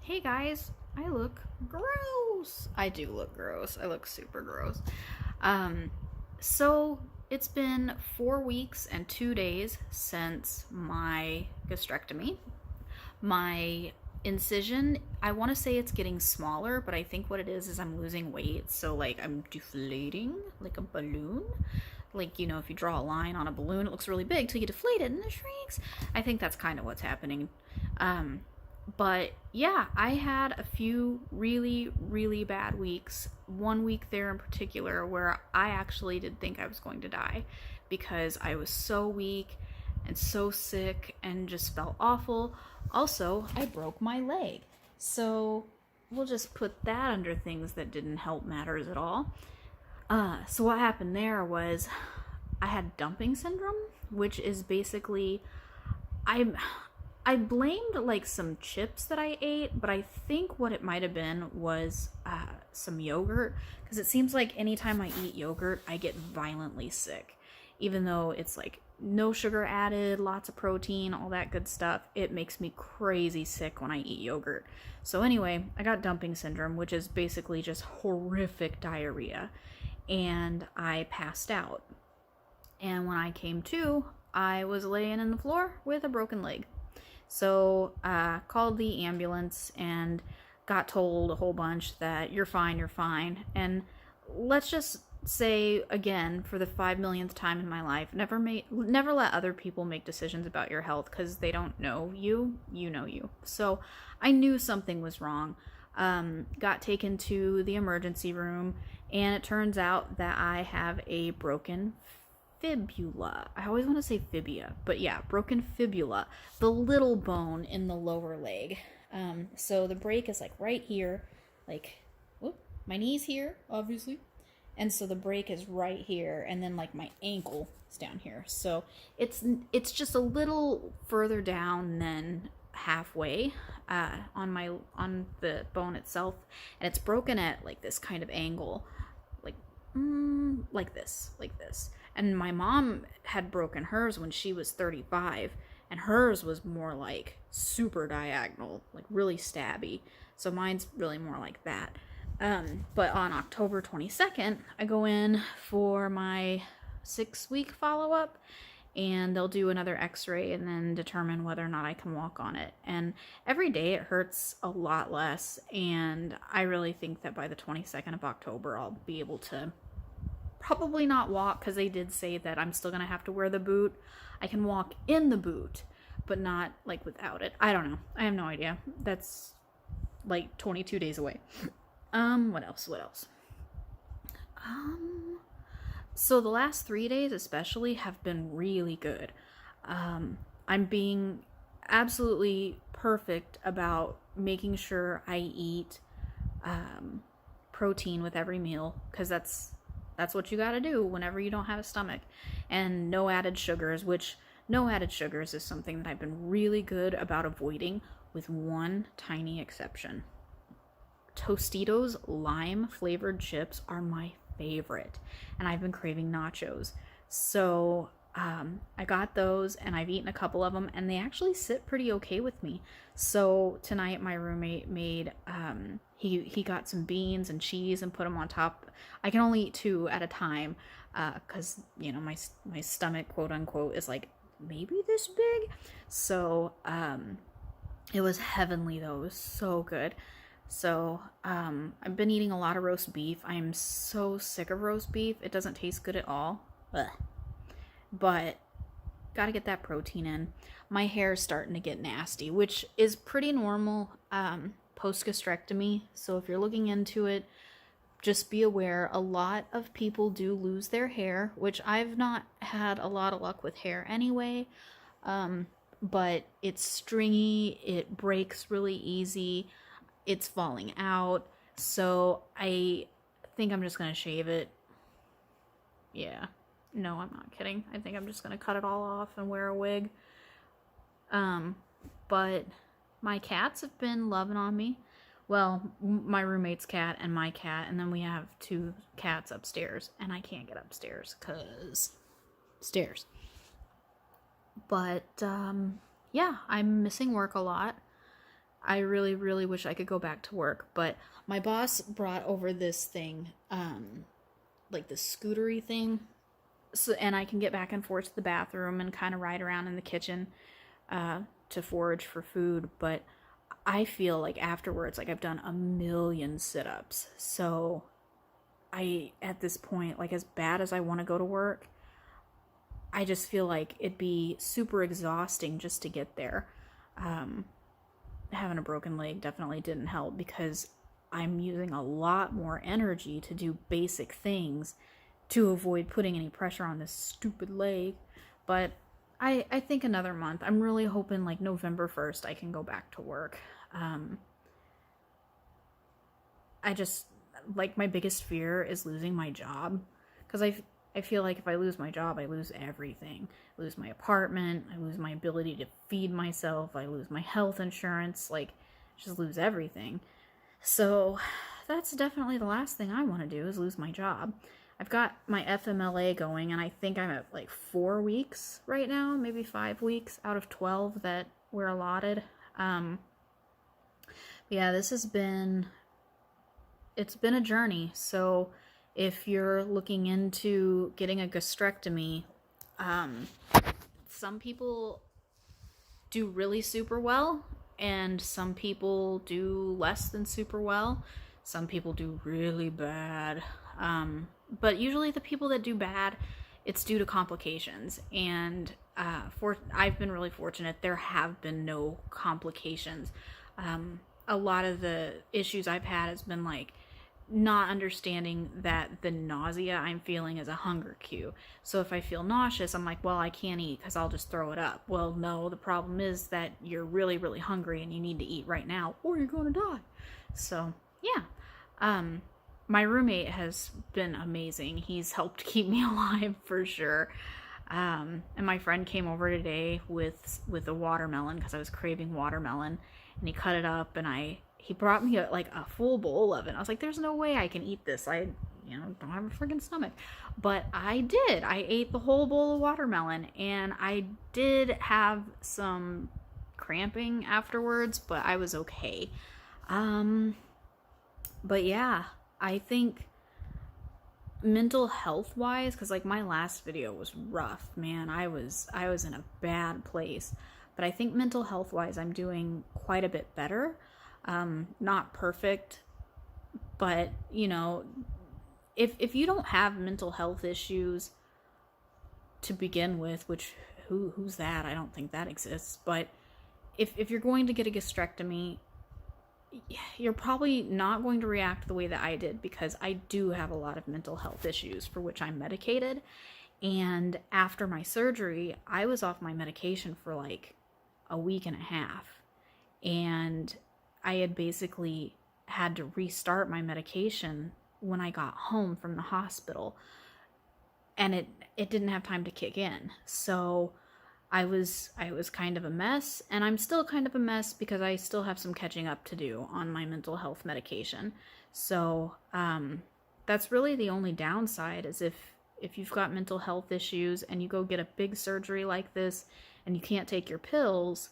Hey guys, I look gross. I do look gross. I look super gross. Um, so it's been 4 weeks and 2 days since my gastrectomy. My incision, I want to say it's getting smaller, but I think what it is I'm losing weight. So, like, I'm deflating like a balloon. Like, if you draw a line on a balloon, it looks really big till you deflate it and it shrinks. I think that's kind of what's happening. Um, but yeah, I had a few really, really bad weeks. One week there in particular where I actually did think I was going to die because I was so weak and so sick and just felt awful. Also, I broke my leg. So we'll just put that under things that didn't help matters at all. So what happened there was I had dumping syndrome, which is basically I I blamed like some chips that I ate, but I think what it might have been was some yogurt, because it seems like anytime I eat yogurt, I get violently sick. Even though it's like no sugar added, lots of protein, all that good stuff, it makes me crazy sick when I eat yogurt. So anyway, I got dumping syndrome, which is basically just horrific diarrhea, and I passed out. And when I came to, I was laying in the floor with a broken leg. So called the ambulance and got told a whole bunch that you're fine, you're fine. And let's just say again, for the 5 millionth time in my life, never let other people make decisions about your health, because they don't know you. You know you. So I knew something was wrong. Got taken to the emergency room, and it turns out that I have a broken fibula. I always want to say fibia, but yeah, broken fibula, the little bone in the lower leg. So the break is like right here, like, whoop, my knee's here, obviously, and so the break is right here, and then like my ankle is down here. So it's just a little further down than halfway on the bone itself, and it's broken at like this kind of angle, like like this. And my mom had broken hers when she was 35, and hers was more like super diagonal, like really stabby. So mine's really more like that. But on October 22nd, I go in for my 6-week follow up, and they'll do another x-ray and then determine whether or not I can walk on it. And every day it hurts a lot less, and I really think that by the 22nd of October I'll be able to probably not walk, because they did say that I'm still gonna have to wear the boot. I can walk in the boot, but not like without it. I don't know. I have no idea. That's like 22 days away. What else? So the last 3 days especially have been really good. I'm being absolutely perfect about making sure I eat protein with every meal, because that's what you gotta do whenever you don't have a stomach. And no added sugars, which no added sugars is something that I've been really good about avoiding, with one tiny exception. Tostitos lime flavored chips are my favorite, and I've been craving nachos. So I got those, and I've eaten a couple of them, and they actually sit pretty okay with me. So tonight my roommate made he got some beans and cheese and put them on top. I can only eat two at a time, because my stomach, quote unquote, is like maybe this big. So it was heavenly though. It was so good. So I've been eating a lot of roast beef. I am so sick of roast beef. It doesn't taste good at all. Ugh. But gotta get that protein in. My hair is starting to get nasty, which is pretty normal post gastrectomy. So if you're looking into it, just be aware a lot of people do lose their hair, which I've not had a lot of luck with hair anyway. But it's stringy, it breaks really easy, it's falling out. So I think I'm just gonna shave it. Yeah. No, I'm not kidding. I think I'm just gonna cut it all off and wear a wig. But my cats have been loving on me. Well, my roommate's cat and my cat, and then we have two cats upstairs, and I can't get upstairs because stairs. But yeah, I'm missing work a lot. I really, really wish I could go back to work, but my boss brought over this thing, like the scootery thing, so, and I can get back and forth to the bathroom and kind of ride around in the kitchen to forage for food. But I feel like afterwards, like I've done a million sit-ups. So at this point, like as bad as I want to go to work, I just feel like it'd be super exhausting just to get there. Having a broken leg definitely didn't help because I'm using a lot more energy to do basic things to avoid putting any pressure on this stupid leg. But I think another month. I'm really hoping like November 1st I can go back to work. I just, like, my biggest fear is losing my job. Because I feel like if I lose my job, I lose everything. I lose my apartment, I lose my ability to feed myself, I lose my health insurance, like, just lose everything. So that's definitely the last thing I want to do is lose my job. I've got my FMLA going, and I think I'm at like 4 weeks right now, maybe 5 weeks out of 12 that we're allotted. Yeah, it's been a journey. So if you're looking into getting a gastrectomy, some people do really super well, and some people do less than super well. Some people do really bad. But usually the people that do bad, it's due to complications. And I've been really fortunate. There have been no complications. A lot of the issues I've had has been like not understanding that the nausea I'm feeling is a hunger cue. So if I feel nauseous, I'm like, well, I can't eat because I'll just throw it up. Well, no, the problem is that you're really, really hungry and you need to eat right now or you're going to die. So, yeah. My roommate has been amazing. He's helped keep me alive for sure. And my friend came over today with a watermelon because I was craving watermelon, and he cut it up, and he brought me a full bowl of it. I was like, there's no way I can eat this. I don't have a freaking stomach. But I did. I ate the whole bowl of watermelon, and I did have some cramping afterwards, but I was okay. But yeah, I think mental health wise, because like my last video was rough, man. I was in a bad place. But I think mental health wise, I'm doing quite a bit better. Not perfect, but if you don't have mental health issues to begin with, which who's that? I don't think that exists. But if you're going to get a gastrectomy, you're probably not going to react the way that I did, because I do have a lot of mental health issues for which I'm medicated. And after my surgery, I was off my medication for like a week and a half. And I had basically had to restart my medication when I got home from the hospital. And it didn't have time to kick in. So I was kind of a mess, and I'm still kind of a mess because I still have some catching up to do on my mental health medication. So that's really the only downside, is if you've got mental health issues and you go get a big surgery like this and you can't take your pills,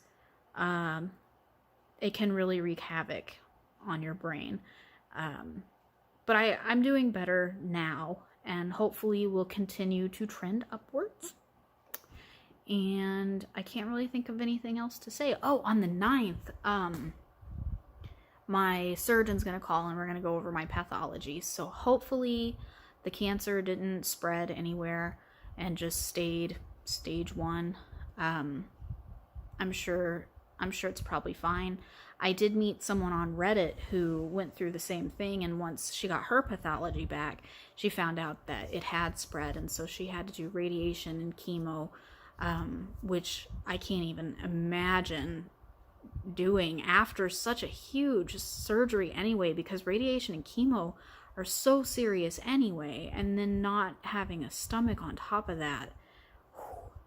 it can really wreak havoc on your brain. But I'm doing better now, and hopefully will continue to trend upwards. And I can't really think of anything else to say. Oh, on the 9th, my surgeon's going to call and we're going to go over my pathology. So hopefully the cancer didn't spread anywhere and just stayed stage 1. I'm sure it's probably fine. I did meet someone on Reddit who went through the same thing, and once she got her pathology back, she found out that it had spread, and so she had to do radiation and chemo, which I can't even imagine doing after such a huge surgery anyway, because radiation and chemo are so serious anyway, and then not having a stomach on top of that,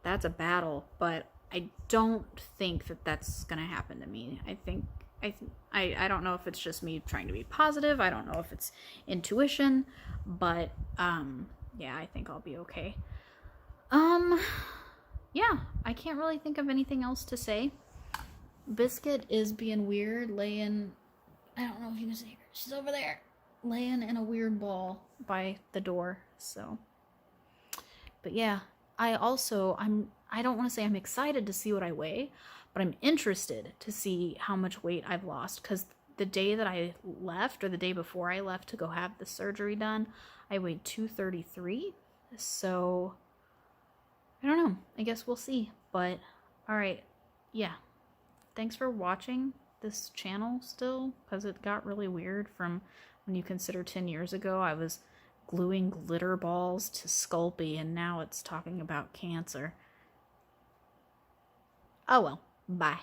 that's a battle. But I don't think that that's gonna happen to me. I don't know if it's just me trying to be positive. I don't know if it's intuition, but yeah, I think I'll be okay. Yeah, I can't really think of anything else to say. Biscuit is being weird, laying, I don't know if you can see her. She's over there, laying in a weird ball by the door. So, but yeah, I don't want to say I'm excited to see what I weigh, but I'm interested to see how much weight I've lost, because the day that I left, or the day before I left to go have the surgery done, I weighed 233. So I don't know. I guess we'll see. But all right. Yeah. Thanks for watching this channel still, because it got really weird from when you consider 10 years ago I was gluing glitter balls to Sculpey, and now it's talking about cancer. Oh well. Bye.